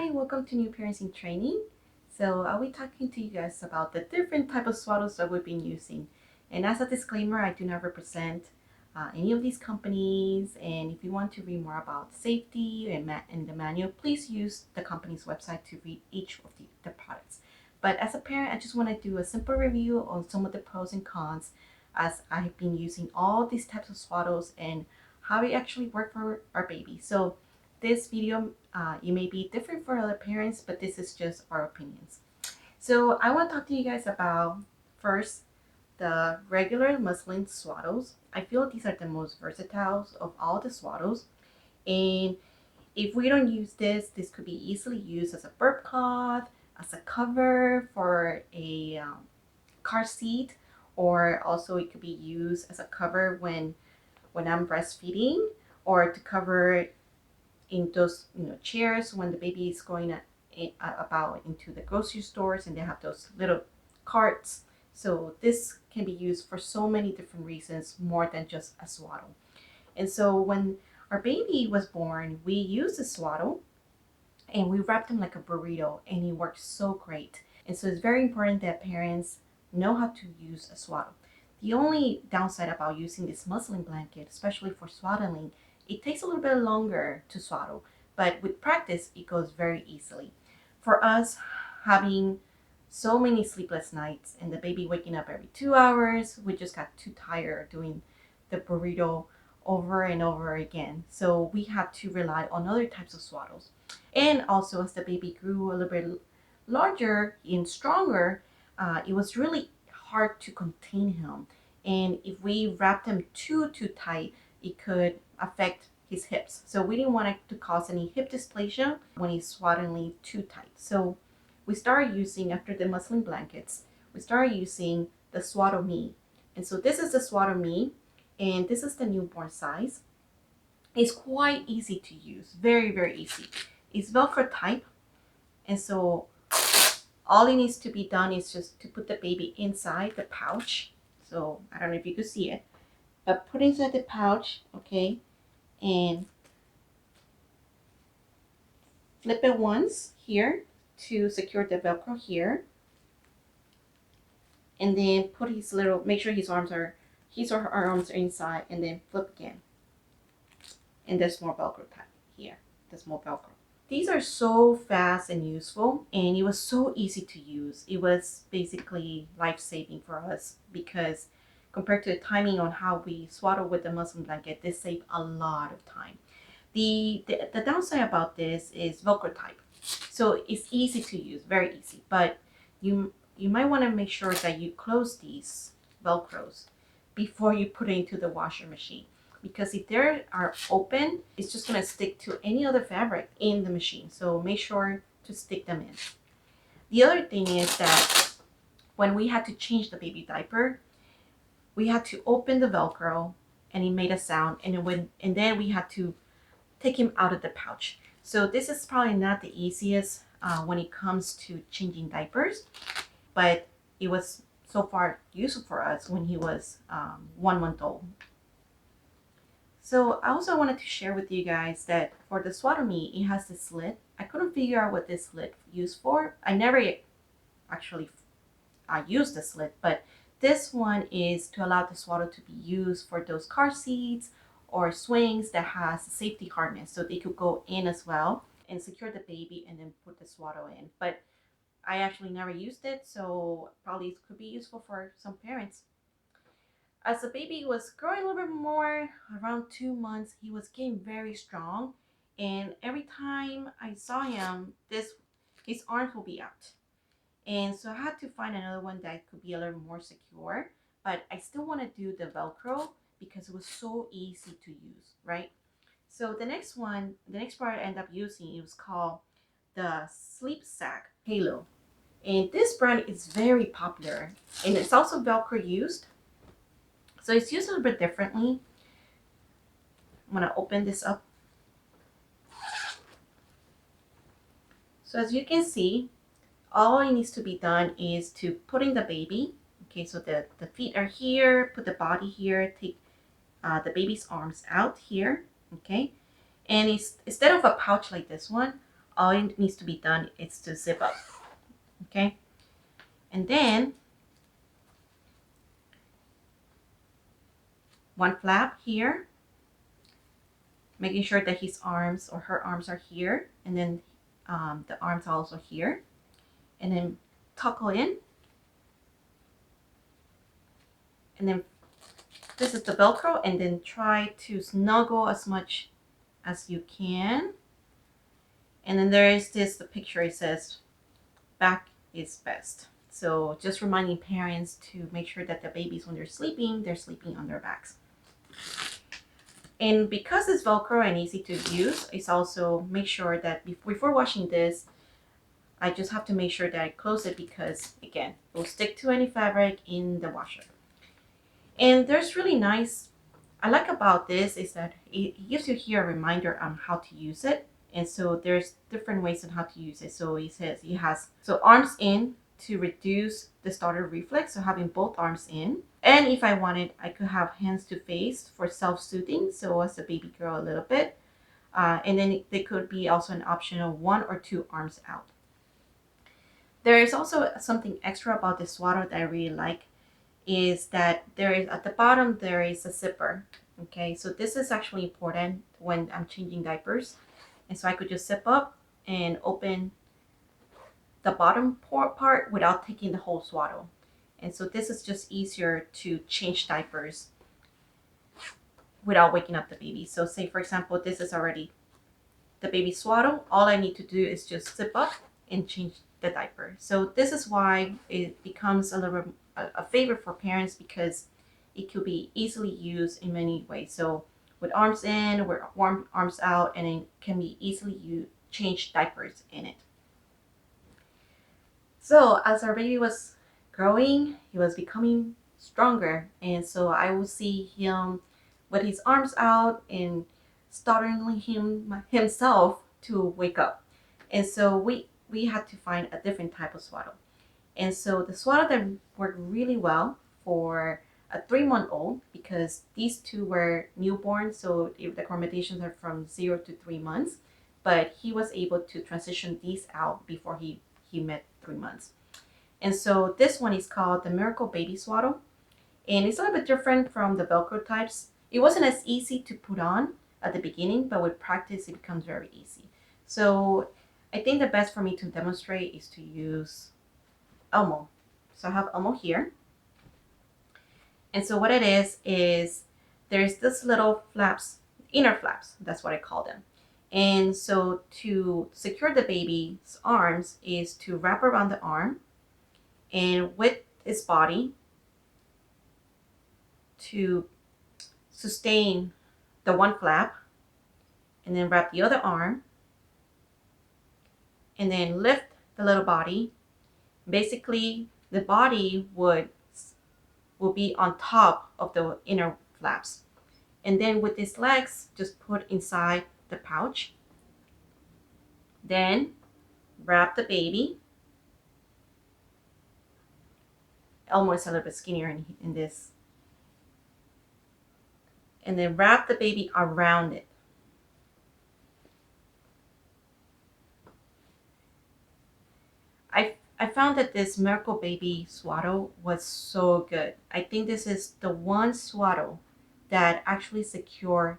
Hi, welcome to New Parents in Training. So I'll be talking to you guys about the different type of swaddles that we've been using. And as a disclaimer, I do not represent any of these companies. And if you want to read more about safety and the manual, please use the company's website to read each of the products. But as a parent, I just want to do a simple review on some of the pros and cons as I have been using all these types of swaddles and how it actually work for our baby. So this video, it may be different for other parents, but this is just our opinions. So I want to talk to you guys about first the regular muslin swaddles. I feel these are the most versatile of all the swaddles, and if we don't use this could be easily used as a burp cloth, as a cover for a car seat, or also it could be used as a cover when I'm breastfeeding, or to cover in those chairs when the baby is going about into the grocery stores and they have those little carts. So this can be used for so many different reasons more than just a swaddle. And so when our baby was born, we used a swaddle and we wrapped him like a burrito, and it worked so great. And so it's very important that parents know how to use a swaddle. The only downside about using this muslin blanket, especially for swaddling, it takes a little bit longer to swaddle, but with practice, it goes very easily. For us, having so many sleepless nights and the baby waking up every 2 hours, we just got too tired doing the burrito over and over again. So we had to rely on other types of swaddles. And also, as the baby grew a little bit larger and stronger, it was really hard to contain him. And if we wrapped him too tight, it could affect his hips. So we didn't want it to cause any hip dysplasia when he's swaddling too tight. So we started using, after the muslin blankets, we started using the Swaddle Me. And so this is the Swaddle Me, and this is the newborn size. It's quite easy to use, very, very easy. It's Velcro type, and so all it needs to be done is just to put the baby inside the pouch. So I don't know if you can see it, but put inside the pouch, okay, and flip it once here to secure the Velcro here, and then put his little, make sure his or her arms are inside, and then flip again. And there's more Velcro type here. There's more Velcro. These are so fast and useful, and it was so easy to use. It was basically life-saving for us because compared to the timing on how we swaddle with the muslin blanket, this saved a lot of time. The downside about this is Velcro type. So it's easy to use, very easy, but you might want to make sure that you close these Velcros before you put it into the washer machine, because if they are open, it's just going to stick to any other fabric in the machine. So make sure to stick them in. The other thing is that when we had to change the baby diaper, we had to open the Velcro and it made a sound, and then we had to take him out of the pouch. So this is probably not the easiest when it comes to changing diapers, but it was so far useful for us when he was 1 month old. So I also wanted to share with you guys that for the Swaddle Me, it has this slit. I couldn't figure out what this slit used for. I never actually used the slit, but this one is to allow the swaddle to be used for those car seats or swings that has a safety harness, so they could go in as well and secure the baby and then put the swaddle in. But I actually never used it, so probably it could be useful for some parents. As the baby was growing a little bit more, around 2 months, he was getting very strong, and every time I saw him, his arms will be out. And so I had to find another one that could be a little more secure, but I still want to do the Velcro because it was so easy to use, right? So the next part I ended up using, it was called the SleepSack Halo. And this brand is very popular, and it's also Velcro used. So it's used a little bit differently. I'm gonna open this up. So as you can see, all it needs to be done is to put in the baby. Okay, so the feet are here, put the body here, take the baby's arms out here, okay? And instead of a pouch like this one, all it needs to be done is to zip up. Okay, and then one flap here, making sure that his arms or her arms are here, and then the arms are also here, and then tuckle in, and then this is the Velcro, and then try to snuggle as much as you can. And then there is the picture, it says back is best. So just reminding parents to make sure that the babies, when they're sleeping on their backs. And because it's Velcro and easy to use, it's also make sure that before washing this, I just have to make sure that I close it, because again, it will stick to any fabric in the washer. And there's really nice, I like about this is that it gives you here a reminder on how to use it. And so there's different ways on how to use it. So it says it has, so arms in to reduce the starter reflex, so having both arms in. And if I wanted, I could have hands to face for self-soothing, so as a baby girl a little bit. And then there could be also an option of 1 or 2 arms out. There is also something extra about this swaddle that I really like, is that there is at the bottom there is a zipper. Okay, so this is actually important when I'm changing diapers. And so I could just zip up and open the bottom part without taking the whole swaddle. And so this is just easier to change diapers without waking up the baby. So say for example, this is already the baby swaddle. All I need to do is just zip up and change the diaper. So this is why it becomes a little a favorite for parents, because it could be easily used in many ways. So with arms in, with arms out, and it can be easily change diapers in it. So as our baby was growing, he was becoming stronger, and so I would see him with his arms out and startling himself to wake up. And so we had to find a different type of swaddle. And so the swaddle that worked really well for a 3-month-old, because these two were newborn, so the accommodations are from 0 to 3 months, but he was able to transition these out before he met 3 months. And so this one is called the Miracle Baby Swaddle, and it's a little bit different from the Velcro types. It wasn't as easy to put on at the beginning, but with practice it becomes very easy. So I think the best for me to demonstrate is to use Elmo. So I have Elmo here. And so what it is there's this little flaps, inner flaps, that's what I call them. And so to secure the baby's arms is to wrap around the arm and with its body to sustain the one flap, and then wrap the other arm, and then lift the little body. Basically, the body will be on top of the inner flaps. And then with these legs, just put inside the pouch. Then wrap the baby. Elmo is a little bit skinnier in this. And then wrap the baby around it. I found that this Miracle Baby Swaddle was so good. I think this is the one swaddle that actually secured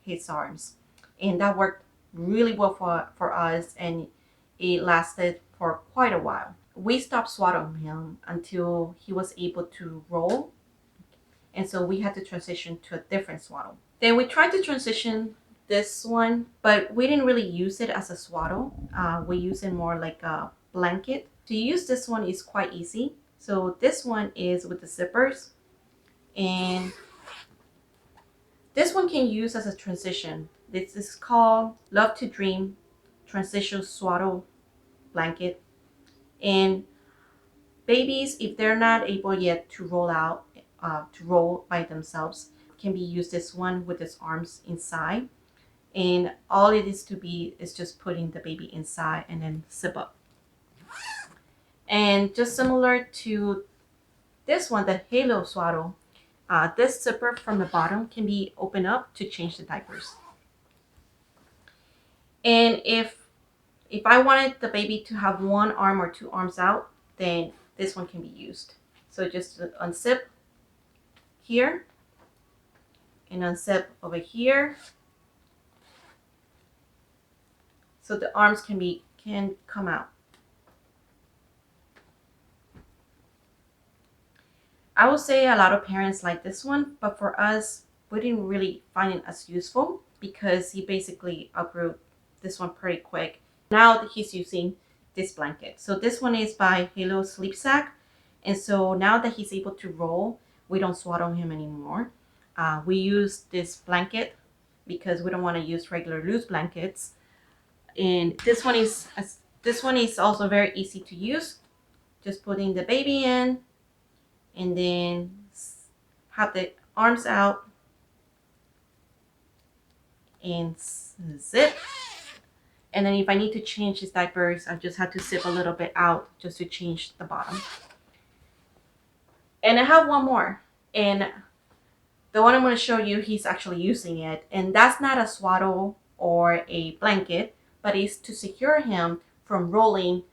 his arms. And that worked really well for us, and it lasted for quite a while. We stopped swaddling him until he was able to roll. And so we had to transition to a different swaddle. Then we tried to transition this one, but we didn't really use it as a swaddle. We use it more like a blanket. To use this one is quite easy. So this one is with the zippers, and this one can use as a transition. This is called Love to Dream Transition Swaddle Blanket. And babies, if they're not able yet to roll by themselves, can be used this one with its arms inside. And all it is to be is just putting the baby inside and then zip up. And just similar to this one, the Halo Swaddle, this zipper from the bottom can be opened up to change the diapers. And if If I wanted the baby to have one arm or two arms out, then this one can be used. So just unzip here and unzip over here. So the arms can come out. I would say a lot of parents like this one, but for us, we didn't really find it as useful because he basically outgrew this one pretty quick. Now that he's using this blanket. So this one is by Halo SleepSack. And so now that he's able to roll, we don't swaddle him anymore. We use this blanket because we don't want to use regular loose blankets. And this one is also very easy to use. Just putting the baby in and then have the arms out and zip. And then if I need to change his diapers, I just have to zip a little bit out just to change the bottom. And I have one more. And the one I'm going to show you, he's actually using it. And that's not a swaddle or a blanket, but it's to secure him from rolling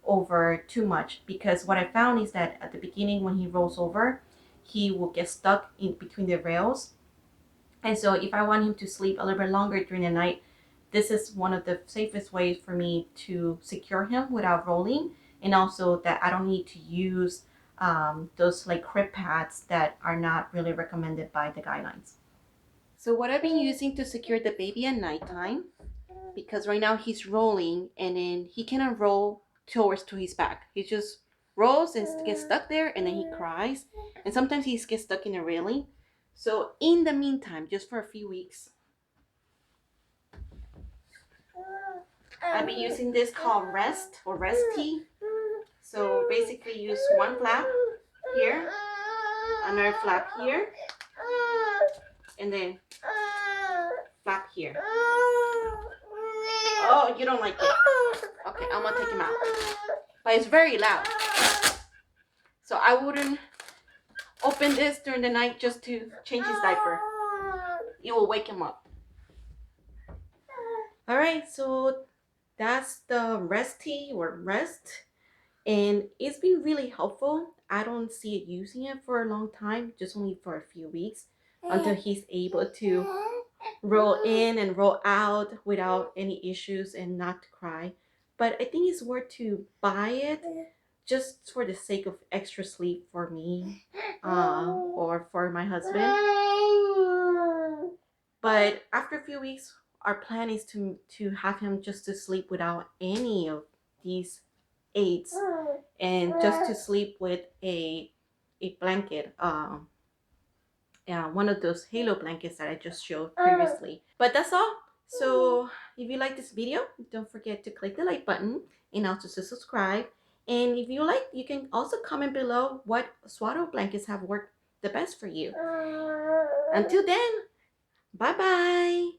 over too much. Because what I found is that at the beginning when he rolls over, he will get stuck in between the rails. And so if I want him to sleep a little bit longer during the night, this is one of the safest ways for me to secure him without rolling. And also that I don't need to use those like crib pads that are not really recommended by the guidelines. So what I've been using to secure the baby at nighttime, because right now he's rolling and then he cannot roll to his back. He just rolls and gets stuck there and then he cries. And sometimes he gets stuck in a railing. So in the meantime, just for a few weeks, I've been using this called Reste or Reste. So basically use one flap here, another flap here, and then flap here. Oh, you don't like it? Okay, I'm gonna take him out. But it's very loud. So I wouldn't open this during the night just to change his diaper. It will wake him up. Alright, so that's the Reste or Rest. And it's been really helpful. I don't see it using it for a long time, just only for a few weeks until he's able to roll in and roll out without any issues and not to cry. But I think it's worth to buy it just for the sake of extra sleep for me or for my husband. But after a few weeks, our plan is to have him just to sleep without any of these aids and just to sleep with a blanket, one of those halo blankets that I just showed previously. But that's all. So if you like this video, don't forget to click the like button and also to subscribe. And if you like, you can also comment below what swaddle blankets have worked the best for you. Until then, bye bye.